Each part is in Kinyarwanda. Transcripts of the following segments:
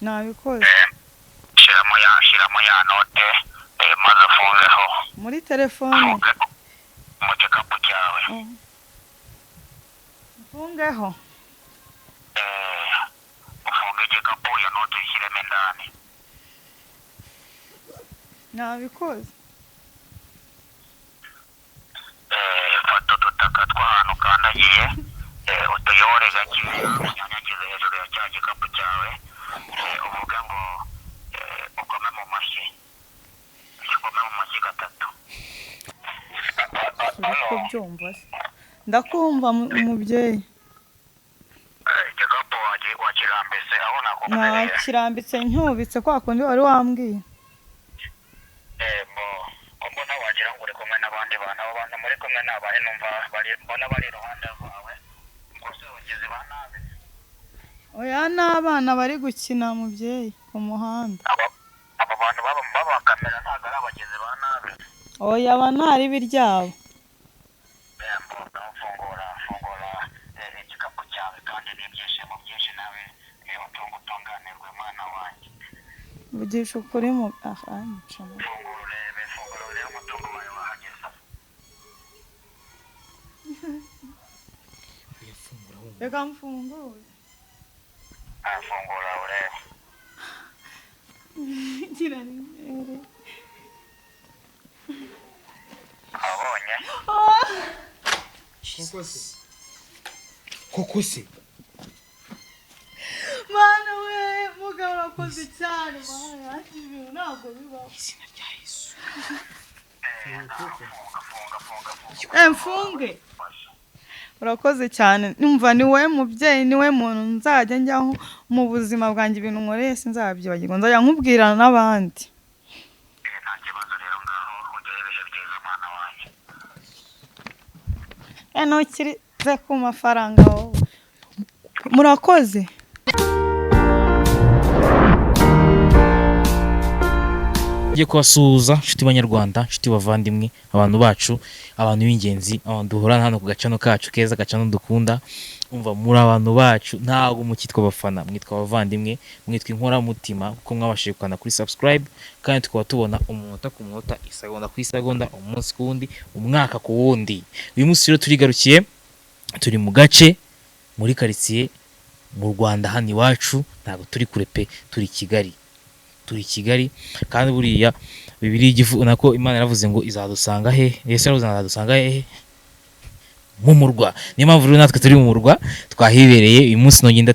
nabikoze shiramo ya note maze ufungeho muri telefone mu gikapu cyawe ufungeho ufunge igikapu ya note uyishyiremo indani nabikoze fata udutaka tw'ahantu ukandagiye utuyore gake unyanyagize hejuru ya cya gikapu cyawe uvuge ngo ukome mu mashyi gatatu uriko byumva se ndakumva umubyeyi igikapu wakirambitse aho nakumereye nakirambitse ncyubitse kwa kundi wari wambwiye mbona wagira ngo uri kumwe n'abandi bantu abo bantu muri kumwe n'abahe numva mbona bari iruhande rwawe ngo se bagize ba nabi oya n'abana bari gukina mubyeyi ku muhanda abo bantu babakamera ntabwo ari abagizi ba nabi oya aba ntari biryabo fungura igikapu cyawe kandi n'ibyishimo byinshi nawe utunganirwe mwana wanjye vugisha ukuri mu fungura urebe umutungo wawe wahageze reka mfungure fungura urebe gira imbere abonye koko se mana we mugabo urakoze cyane mana yaje ibintu ntabwo bibaho izina rya Yesu mfunge urakoze cyane numva ni wowe mubyeyi ni wowe muntu nzajya njyaho mu buzima bwanjye ibintu nkoreye sinzabyibagirwa nzajya nkubwirana n'abandi nta kibazo rero ngaho ugerebeje byiza mwana wanjye ntukirize ku mafaranga wowe murakoze ngiye kubasuhuza nshuti banyarwanda nshuti bavandimwe abantu bacu abantu b'ingenzi abantu duhorana hano ku gacano kacu keza gacano dukunda umva muri abantu bacu ntabwo mukitwa abafana mwitwa abavandimwe mwitwa inkoramutima kuko mwabashije gukanda kuri subscribe kandi tukaba tubona umunota ku munota isegonda ku isegonda umunsi ku wundi umwaka ku wundi uyu munsi rero turigarukiye turi mu gace muri quartier mu Rwanda hano iwacu ntabwo turi kure pe turi Kigali kandi buriya Bibiliya igivuga ko Imana yaravuze ngo izadusanga he Yesu yaravuze ngo azadusanga he mu murwa niyo mpamvu rero natwe turi mu murwa twahibereye uyu munsi nogenda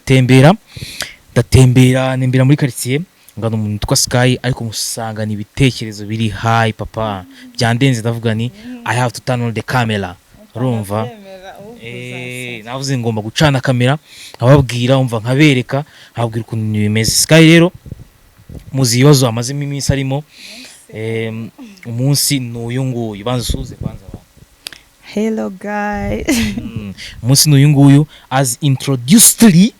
ndatembera muri quartier ngana umuntu twa Sky ariko musangana ibitekerezo biri high papa byandenze ndavuga ni I have to turn on the camera urumva navuze ngomba gucana kamera ababwira umva nkabereka ababwira ukuntu bimeze Sky rero muzi ibibazo amazemo iminsi arimo umunsi n'uyu nguyu banza usuze kwanza hello guys umunsi n'uyu nguyu as introductory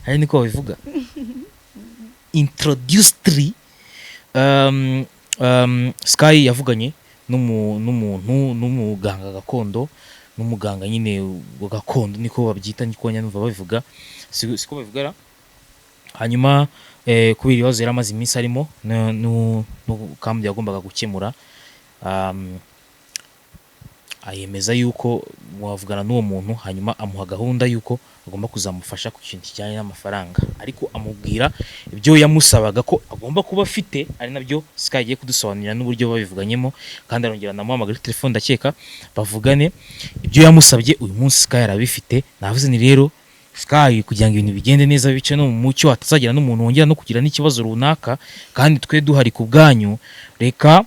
hari niko bivuga introductory Sky yavuganye n'umuganga gakondo n'umuganga nyine gakondo niko babyita niko numva babivuga siko bavugara hanyuma kubera ibibazo yari amaze iminsi arimo kandi yagombaga gukemura ayemeza yuko wavugana n'uwo muntu hanyuma amuha gahunda yuko agomba kuzamufasha ku kintu kijyanye n'amafaranga ariko amubwira ibyo yamusabaga ko agomba kuba afite ari nabyo Sky agiye kudusobanurira n'uburyo babivuganyemo kandi arongera namuhamagara kuri telefone ndakeka bavugane ibyo yamusabye uyu munsi Sky arabifite navuze ni rero Sky kugira ngo ibintu bigende neza bice no mu mucyo atazagira n'umuntu wongera no kugira n'ikibazo runaka kandi twe duhari ku bwanyu reka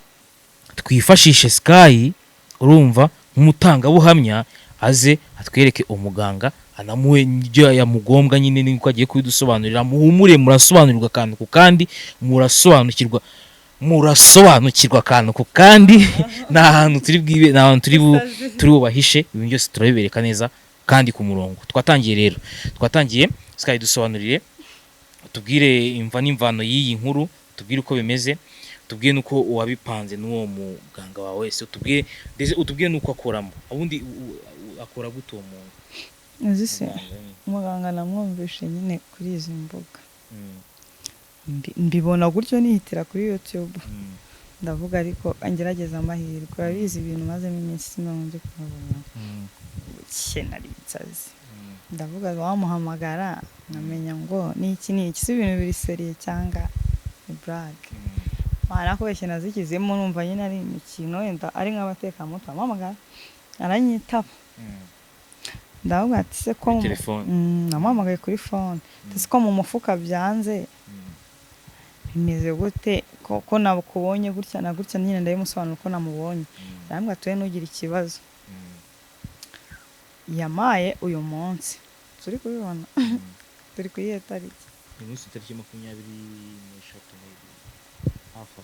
twifashishe Sky urumva nk'umutangabuhamya aze atwereke umuganga anamuhe ibyo yamugombwa nyine niko agiye kubidusobanurira muhumure murasobanurirwa akantu ku kandi murasobanukirwa akantu ku kandi nta hantu turi bubahishe ibintu byose turabibereka neza kandi ku murongo twatangiye Sky dusobanurire tubwire imva n'imvano y'iyi nkuru tubwire uko bimeze tubwire nuko wabipanze n'uwo muganga wawe wese utubwire nuko akoramo ubundi akora gute uwo muntu uzise muganga namwumvishe nyine kuri izi mbuga mbibona gutyo nihitira kuri YouTube ndavuga ariko angerageza amahirwe urabizi ibintu mazemo iminsi sinumva ndi kuhabona nari nsazi ndavuga wamuhamagara nkamenya ngo niki si ibintu biri seriye cyangwa ni blague mana kubeshya nazikizemo numva nyine ari imikino wenda ari nk'abatekamutwe amuhamagara aranyitaba ndavuga ati se ko namuhamagaye kuri phone ese ko mu mufuka byanze bimeze gute ko nakubonye gutya na gutya nyine ndabimusobanura ko namubonye ndambwa tuwe nugira ikibazo yamaye uyu munsi turi kubibona turi kuyihe tariki umunsi tariki 23 hafa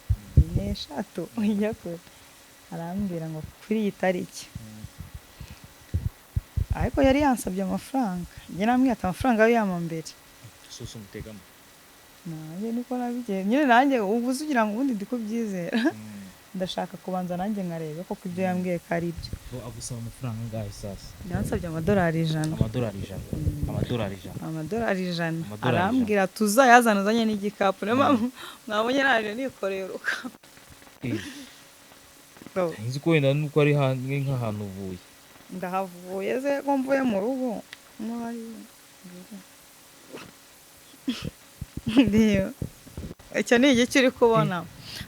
n'eshatu ujya kure arambwira ngo kuri iyi tariki ariko yari yansabye amafaranga njye namwe ati amafaranga yo yama mbere soso umutegamo nanjye niko nabigiye nyine nanjye ubuze ugira ngo ubundi ndikubyizera ndashaka kubanza nanjye nkarebe ko ibyo yambwiye ko ari byo agusaba amafaranga ngahe sasa yansabye amadolari 100 arambwira tuzayazana uzanye n'igikapu niyo mpamvu mwabonye naje nikoreye urukapu nzi ko wenda nuko ari nk'ahantu uvuye ndahavuye ze ko mvuye mu rugo ndiyo icyo ni igice uri kubona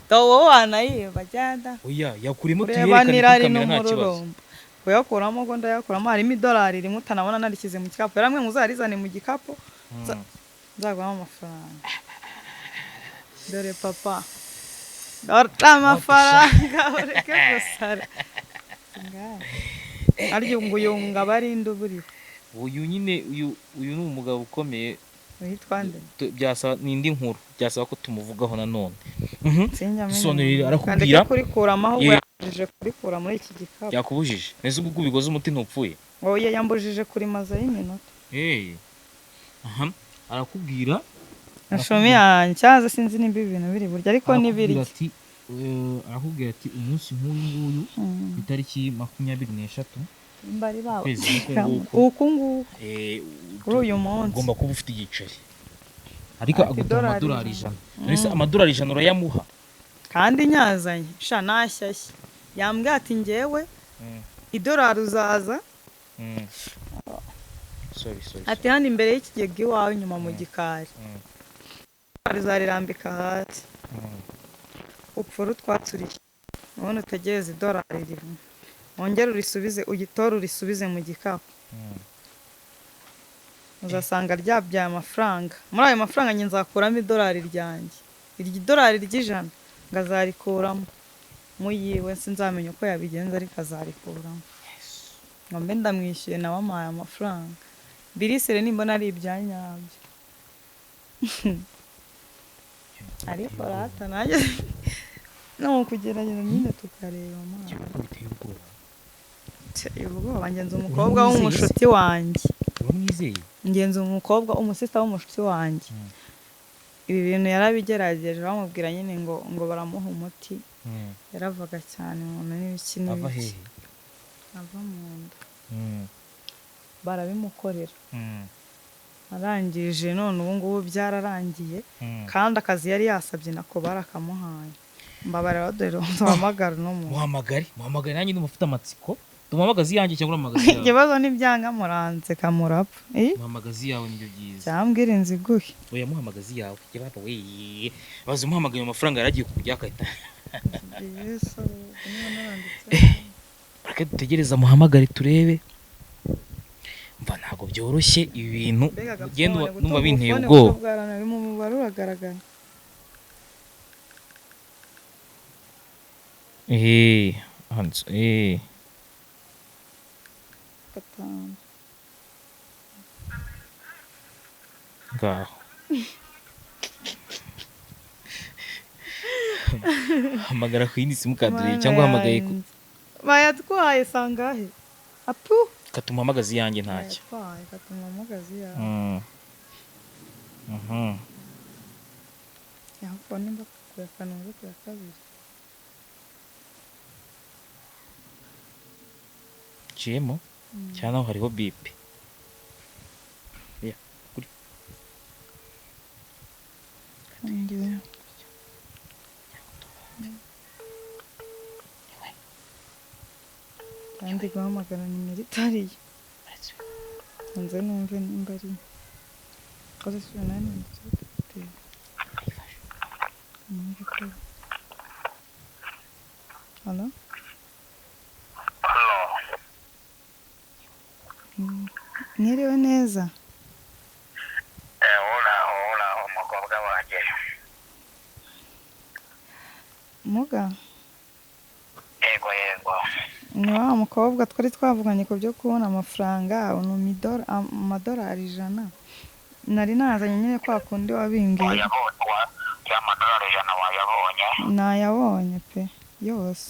wowe wanayiba jyada oya yakurimo tuyerekane kuri kamera nta kibazo kuyakuramo ngo ndayakuramo harimo idolari rimwe utanabona narikize mu gikapu yaramwe muzarizane mu gikapu nzagwamo amafaranga dore papa dore amafaranga ureke gusara aryo nguyunga barinda buriho uyu nyine uyu ni umugabo ukomeye witwa nde byasaba nindi nkuru byasaba ko tumuvugaho nanone sonera arakubwira kurikuramo aho yabujije kurikura muri iki gikapu yakubujije neze ubwo bigoze umuti ntupfuye oya yambujije kuri maza y'iminota arakubwira ashumi yanjye cyaza sinzi nimba ibintu biri burya ariko nibiri arakubwira ati umunsi nk'uyu nguyu ku itariki 23 mbari babo uku nguku kuri uyu munsi ugomba kuba ufite igiceri ariko aguha amadolari 100 nese amadolari 100 urayamuha kandi nyazanye sha nashyashye yambwiye ati ngewe idolari uzaza sorry ati hano imbere y'ikigega iwawe inyuma mu gikari uzarirambika hasi upfura utwatsuriye none utegereze idolari rimwe wongere urisubize ugitore urisubize mu gikapu uzasanga ryabyaye amafaranga muri ayo mafaranga njye nzakuramo idolari ryanjye iryo dolari ry'100 ngazarikuramo muyiwe sinzamenya uko yabigenza ariko azarikuramo ngombe ndamwishyuye nawe amaye amafaranga birisire nimbona ari ibyanyabyo ariko rata nanjye no kugerageza nyine tukareba amazi ubwoba ngenzi umukobwa w'umushuti wanjye ngenzi umukobwa umusista w'umushuti wanjye ibi bintu yarabigerageje bamubwira nyine ngo baramuha umuti yaravaga cyane umuntu n'ibiki n'ibiki ava mu nda barabimukorera arangije none ubu ngubu byararangiye kandi akazi yari yasabye nako barakamuhaye mbabarira dore umuhamagara no mu muhamagare nanjye ndumufite amatsiko tumuhamagazi yanjye cyangwa amagazi yawe ikibazo n'ibyanga muranze kamurapfa muhamagazi yawe nibyo byiza cyambwira inziguhe oya muhamagazi yawe yaba we bazi muhamagaye amafaranga yaragiye kujya akahita yeso reka dutegereza muhamagare turebe mva ntago byoroshye ibi bintu ugenda numva binteye ubwoba mu mubare uragaragara hands ngaho hamagara ku yindi simukadire cyangwa hamagaye bayatwaye sangahe apu katumuhamagazi yanjye ntacyo katumuhamagazi yawe yaho nimba kuyakana ngo kuyakabiri ciyemo cyane aho hariho bipe ngiye kandi guhamagara nimero itariyo nze numve nimba ari koze sura nani ndetse numve ko halo Mwiriwe neza uraho umukobwa wanjye muga yego ni wa mukobwa twari twavuganye ku byo kubona amafaranga amadolari 100 nari nazanye nyine kwa kundi wabimbwiye y'amadolari 100 wayabonye nayabonye pe yose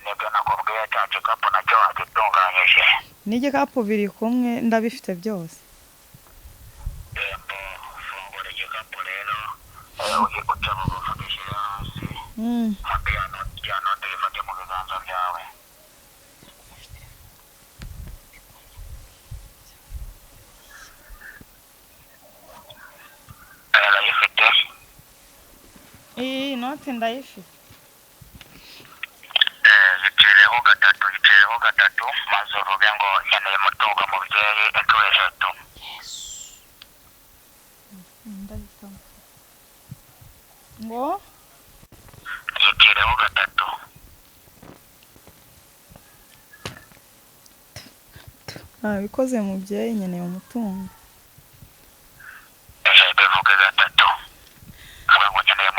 nibyo nakubwiye cya gikapu nacyo wagitunganyije n'igikapu biri kumwe ndabifite byose fungura igikapu rero uca bugufi ugishyire hasi hafi ya note uyifate mu biganza byawe urayifite iyi note ndayifite yicireho gatatu maze uvuge ngo nkeneye umutungo mubyeyi inshuro 3 ngo yicireho gatatu bikoze mubyeyi nkeneye umutungo bivuge gatatu avuga ngo nkeneye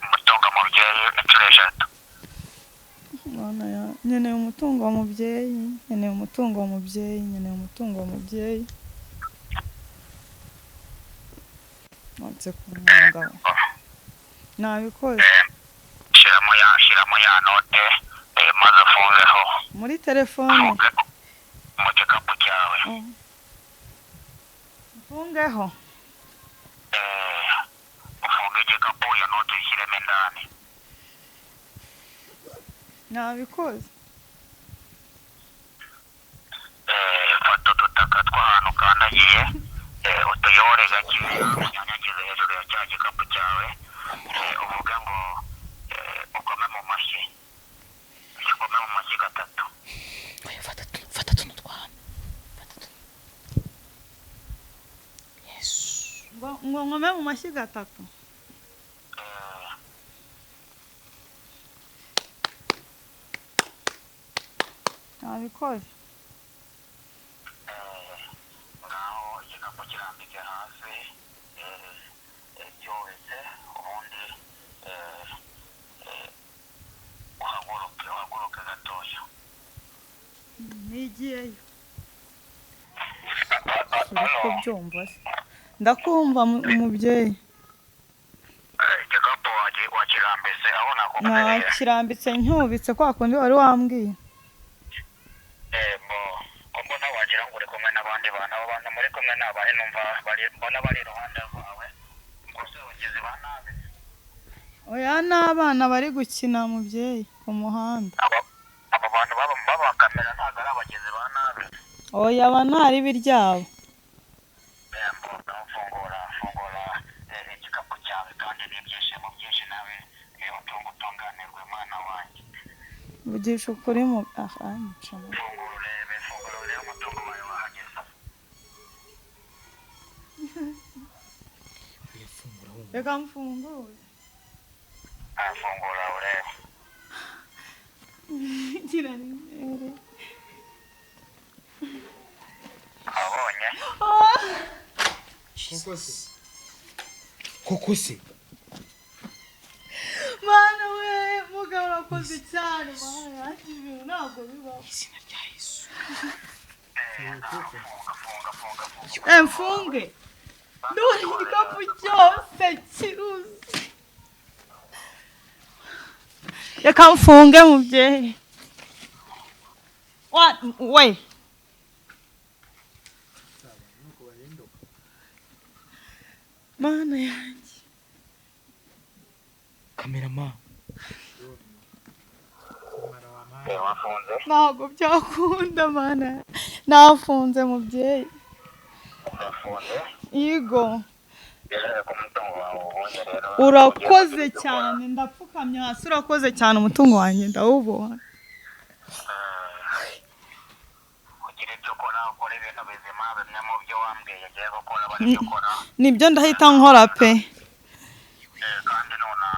umutungo mubyeyi inshuro 3 nkeneye umutungo wa mubyeyi nkeneye umutungo wa mubyeyi nkeneye umutungo wa mubyeyi notse ku mwanda nabikoze shyiramo ya note maze ufungeho muri telefone mu gikapu cyawe ufungeho ufunge igikapu ya note ushyiremo indani nabikoze fata udutaka tw'ahantu ukandagiye utuyobore gake unyanyagize hejuru ya cya gikapu cyawe uvuge ngo ukome mu mashyi gatatu fata tuno twahano ngo nkome mu mashyi gatatu nabikoze ngaho igikapu kirambike hasi cyubitse ubundi uhaguruke gatoya nigiyeyo uriko byumva se ndakumva mubyeyi igikapu wakirambitse aho nakubwiye nakirambitse ncyubitse kwa kundi wari wambwiye mbona wagira ngo uri kumwe n'abandi bantu abo bantu muri kumwe n'abahe numva mbona bari iruhande rwawe ngo se ugize ba nabi oya n'abana bari gukina mubyeyi ku muhanda abo bantu babakamera ntabwo ari abagizi ba nabi oya aba ntari biryabo fungura igikapu cyawe kandi n'ibyishimo byinshi nawe utunganirwe mwana wanjye vugisha ukuri mu fungura urebe umutungo wawe wahageze reka mfungure fungura urebe gira nimere abonye koko se mana we mugabo urakoze cyane mana yaje ibintu ntabwo bibaho izina rya Yesu mfunge ndabona igikapu cyose kiruzi reka mfunge mubyeyi we mana yanjye kamerama wafunze ntabwo byakunda mana nafunze mubyeyi wafunze yego bizere ko umutungo wawe ubonye rero urakoze cyane, ndapfukamye hasi, urakoze cyane, umutungo wanjye ndawubonye. kugira ibyo ukora ukora ibintu bizima bimwe mu byo wambwiye ugiye gukora bari byo ukora Nibyo ndahita nkora pe. kandi nona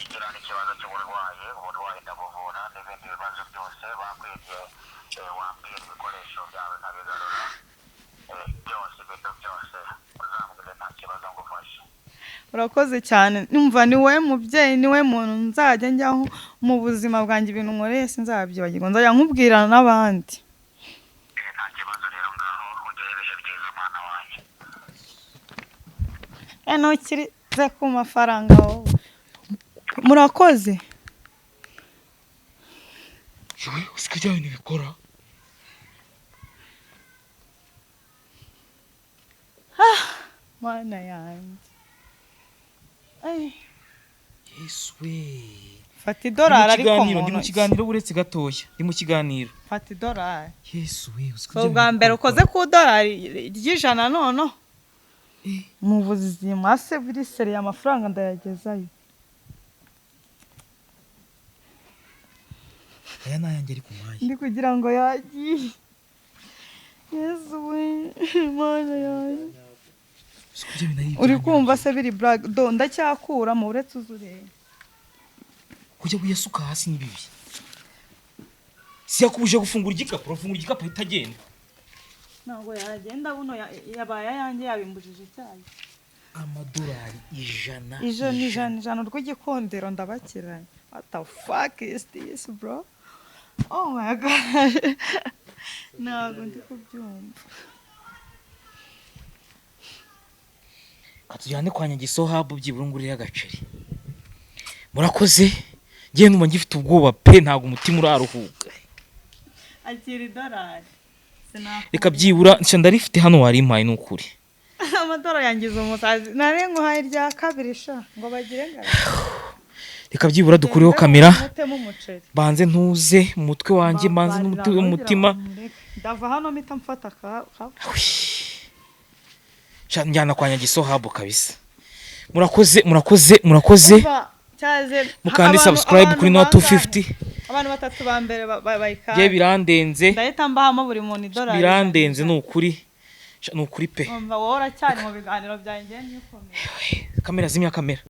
igira n'ikibazo cy'uburwayi ndabuvura n'ibindi bibazo byose bakwibye wambwiye ibikoresho byawe nkabigarura byose ibintu byose uzambwire nta kibazo ngufashe. Urakoze cyane, numva ni wowe mubyeyi, ni wowe muntu nzajya njyaho mu buzima bwanjye, ibintu nkoreye sinzabyibagirwa, nzajya nkubwirana n'abandi. Nta kibazo rero ngaho ugire ibihe byiza mwana wanjye. Ntukirize ku mafaranga wowe. Murakoze. yewe usika bya bintu bikora Mana yanjye. Ay, yesu we fata idolari ariko ndi mu muntu. kiganiro uretse gatoya ndi mu kiganiro Fata idolari. yesu we usika So bwa mbere ukoze ku dolari ry'ijana nono. Mu buzima se buri seri amafaranga ndayagezayo. aya nayanjye ari kumaye Ndi kugira ngo yagiye. Yesu we, Mana yanjye. usika bya bintu ari Uri kumva se biri black do ndacyakura mu uretse uzureba. kujya kuyasuka hasi ni bibi si yakubuje gufungura igikapu urafungura igikapu itagenda Ntabwo yagenda buno yabaye ayanjye yabimbujije icyayi. amadolari ijana Ijana rw'igikondero ndabakiranye. What the fuck is this bro? Oh my god. Ntabwo ndi kubyumva. katujyane kwa Nyagiso habu by'iburungurira agaceri murakoze ngiye numva ngifite ubwoba pe ntabwo umutima uraruhuka Akira idolari. reka byibura nshya ndarifite hano wari impaye n'ukuri Amadolari yangiza umusazi. Nare nguhaye irya kabiri sha ngo bagire ngara. reka byibura dukureho kamera Mutemo umuceri. banze ntuze umutwe wanjye manze n'umutima Ndava hano mpita mfata ka. njyana kwa Nyagiso habu kabisa murakoze mukande subscribe kuri no 250 Abantu batatu ba mbere bayikanda. ye birandenze Ndahita mbahamo buri muntu idolari. birandenze n'ukuri pe Umva wowe uracyari mu biganiro byanjye n'ikomeye. kamera zimya kamera